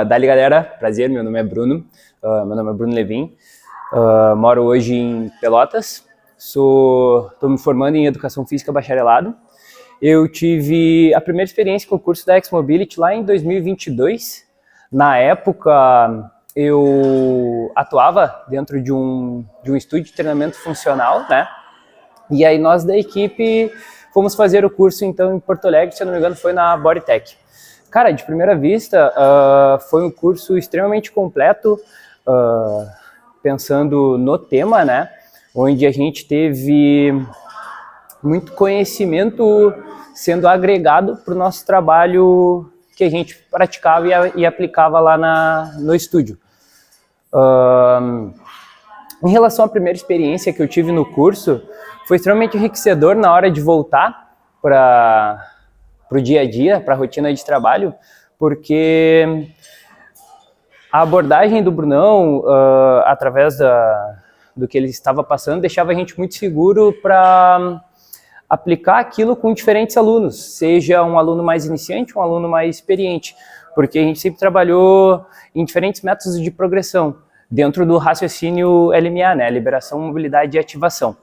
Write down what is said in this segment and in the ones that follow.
Dali galera, prazer, meu nome é Bruno, Levin, moro hoje em Pelotas, estou me formando em Educação Física Bacharelado. Eu tive a primeira experiência com o curso da X-Mobility lá em 2022, na época eu atuava dentro de um estúdio de treinamento funcional, né? E aí nós da equipe fomos fazer o curso então em Porto Alegre, se eu não me engano foi na Bodytech. Cara, de primeira vista, foi um curso extremamente completo, pensando no tema, né? Onde a gente teve muito conhecimento sendo agregado para o nosso trabalho que a gente praticava e aplicava lá no estúdio. Em relação à primeira experiência que eu tive no curso, foi extremamente enriquecedor na hora de voltar para o dia a dia, para a rotina de trabalho, porque a abordagem do Brunão, através do que ele estava passando, deixava a gente muito seguro para aplicar aquilo com diferentes alunos, seja um aluno mais iniciante, um aluno mais experiente, porque a gente sempre trabalhou em diferentes métodos de progressão, dentro do raciocínio LMA, né? Liberação, mobilidade e ativação.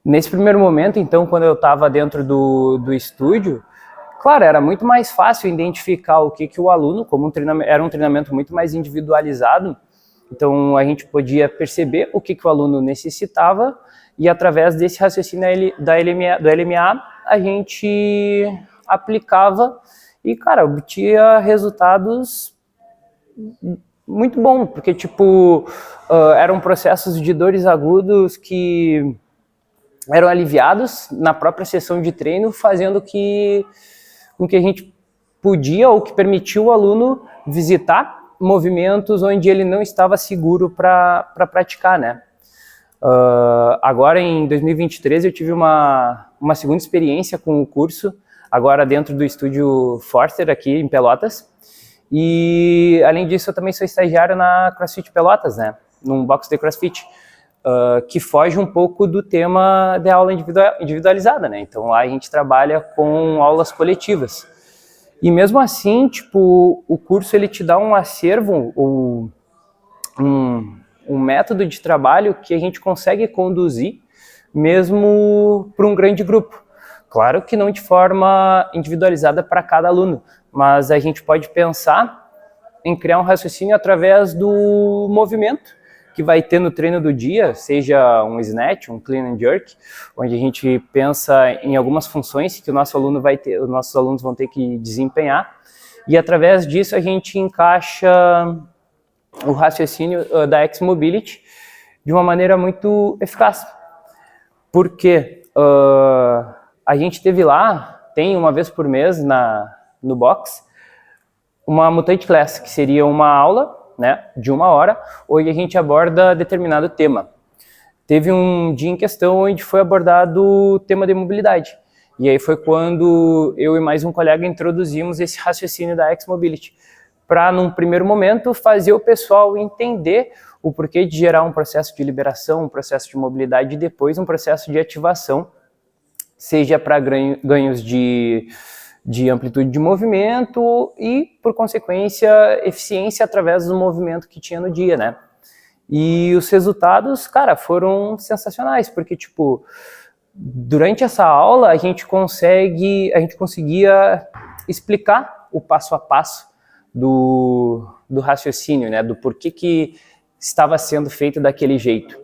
Nesse primeiro momento, então, quando eu estava dentro do estúdio, claro, era muito mais fácil identificar o que o aluno, como era um treinamento muito mais individualizado, então a gente podia perceber o que o aluno necessitava e através desse raciocínio do LMA a gente aplicava e, cara, obtinha resultados muito bons, porque, tipo, eram processos de dores agudos que eram aliviados na própria sessão de treino, fazendo com que a gente podia ou que permitiu o aluno visitar movimentos onde ele não estava seguro para praticar, né? Agora em 2023 eu tive uma segunda experiência com o curso, agora dentro do estúdio Forster aqui em Pelotas, e além disso eu também sou estagiário na CrossFit Pelotas, né? Num box de CrossFit. Que foge um pouco do tema da aula individualizada, né? Então lá a gente trabalha com aulas coletivas. E mesmo assim, tipo, o curso ele te dá um acervo, um método de trabalho que a gente consegue conduzir mesmo para um grande grupo. Claro que não de forma individualizada para cada aluno, mas a gente pode pensar em criar um raciocínio através do movimento que vai ter no treino do dia, seja um snatch, um clean and jerk, onde a gente pensa em algumas funções que os nossos alunos vão ter que desempenhar, e através disso a gente encaixa o raciocínio da X-Mobility de uma maneira muito eficaz. Porque a gente tem uma vez por mês no box, uma Mutant Class, que seria uma aula, né, de 1 hora, onde a gente aborda determinado tema. Teve um dia em questão onde foi abordado o tema de mobilidade. E aí foi quando eu e mais um colega introduzimos esse raciocínio da X-Mobility, para, num primeiro momento, fazer o pessoal entender o porquê de gerar um processo de liberação, um processo de mobilidade e depois um processo de ativação, seja para ganhos de amplitude de movimento e, por consequência, eficiência através do movimento que tinha no dia, né? E os resultados, cara, foram sensacionais, porque, tipo, durante essa aula a gente conseguia explicar o passo a passo do raciocínio, né? Do porquê que estava sendo feito daquele jeito.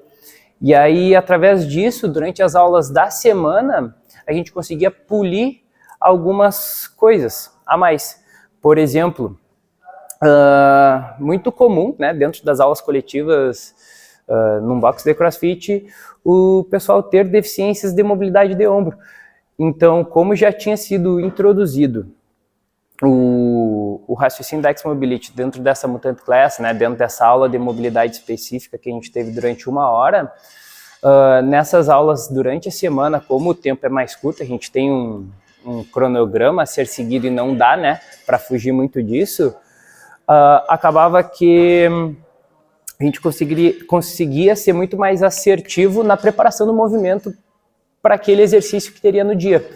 E aí, através disso, durante as aulas da semana, a gente conseguia polir algumas coisas a mais. Por exemplo, muito comum, né, dentro das aulas coletivas, num box de CrossFit, o pessoal ter deficiências de mobilidade de ombro. Então, como já tinha sido introduzido o raciocínio da X-Mobility dentro dessa Mutant Class, né, dentro dessa aula de mobilidade específica que a gente teve durante 1 hora, nessas aulas durante a semana, como o tempo é mais curto, a gente tem um cronograma a ser seguido e não dá, né, para fugir muito disso, acabava que a gente conseguia ser muito mais assertivo na preparação do movimento para aquele exercício que teria no dia.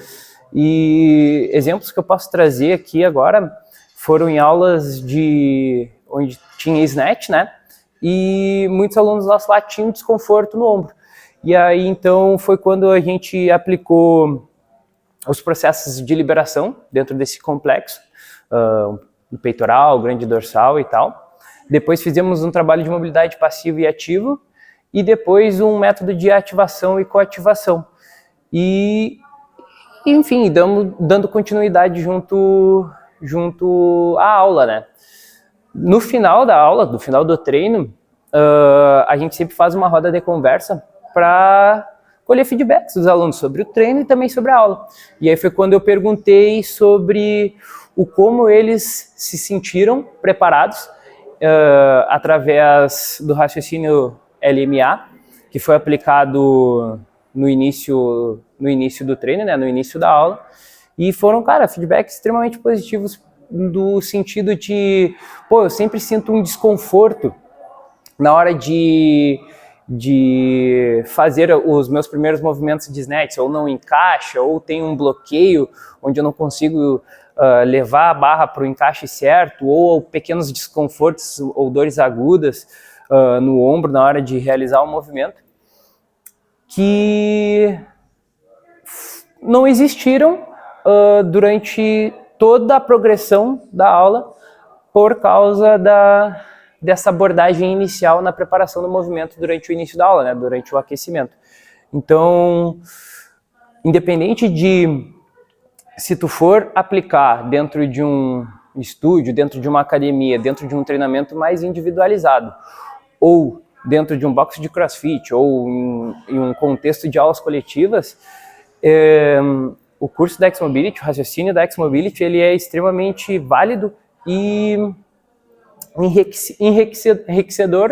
E exemplos que eu posso trazer aqui agora foram em aulas onde tinha snatch, né? E muitos alunos nossos lá tinham desconforto no ombro. E aí, então, foi quando a gente aplicou os processos de liberação dentro desse complexo, no peitoral, grande dorsal e tal. Depois fizemos um trabalho de mobilidade passivo e ativo, e depois um método de ativação e coativação. E enfim, dando continuidade junto à aula, né? No final da aula, no final do treino, a gente sempre faz uma roda de conversa para colher feedbacks dos alunos sobre o treino e também sobre a aula. E aí foi quando eu perguntei sobre como eles se sentiram preparados através do raciocínio LMA, que foi aplicado no início do treino, né, no início da aula, e foram, cara, feedbacks extremamente positivos do sentido de, eu sempre sinto um desconforto na hora de fazer os meus primeiros movimentos de snatch, ou não encaixa, ou tem um bloqueio onde eu não consigo levar a barra para o encaixe certo, ou pequenos desconfortos ou dores agudas no ombro na hora de realizar o movimento, que não existiram durante toda a progressão da aula por causa dessa abordagem inicial na preparação do movimento durante o início da aula, né, durante o aquecimento. Então, independente de se tu for aplicar dentro de um estúdio, dentro de uma academia, dentro de um treinamento mais individualizado, ou dentro de um box de crossfit, ou em um contexto de aulas coletivas, o curso da X-Mobility, o raciocínio da X-Mobility, ele é extremamente válido e enriquecedor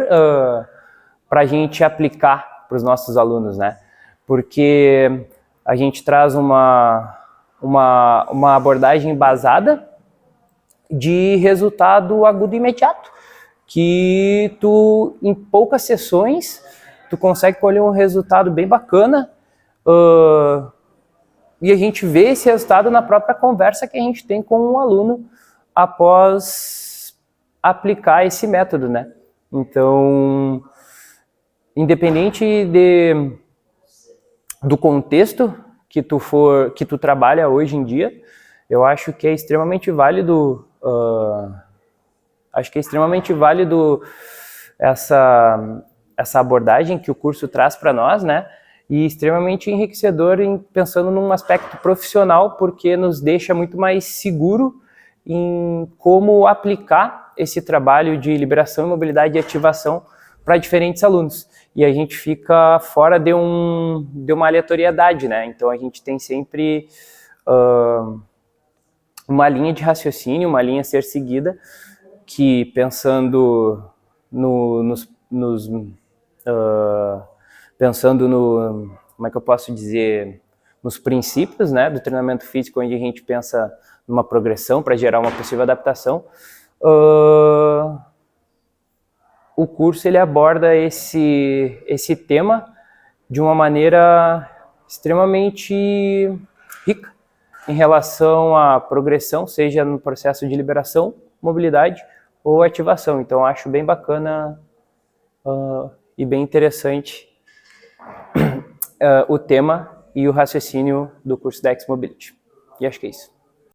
para a gente aplicar para os nossos alunos, né? Porque a gente traz uma abordagem embasada de resultado agudo e imediato, que tu, em poucas sessões, tu consegue colher um resultado bem bacana, e a gente vê esse resultado na própria conversa que a gente tem com o aluno após aplicar esse método, né? Então, independente do contexto que tu trabalha hoje em dia, eu acho que é extremamente válido, essa abordagem que o curso traz para nós, né? E extremamente enriquecedor pensando num aspecto profissional, porque nos deixa muito mais seguro em como aplicar esse trabalho de liberação, mobilidade e ativação para diferentes alunos. E a gente fica fora de uma aleatoriedade, né? Então a gente tem sempre uma linha de raciocínio, uma linha a ser seguida, que pensando como é que eu posso dizer, nos princípios, né, do treinamento físico, onde a gente pensa numa progressão para gerar uma possível adaptação, o curso ele aborda esse tema de uma maneira extremamente rica em relação à progressão, seja no processo de liberação, mobilidade ou ativação. Então acho bem bacana e bem interessante o tema e o raciocínio do curso da X-Mobility. E acho que é isso.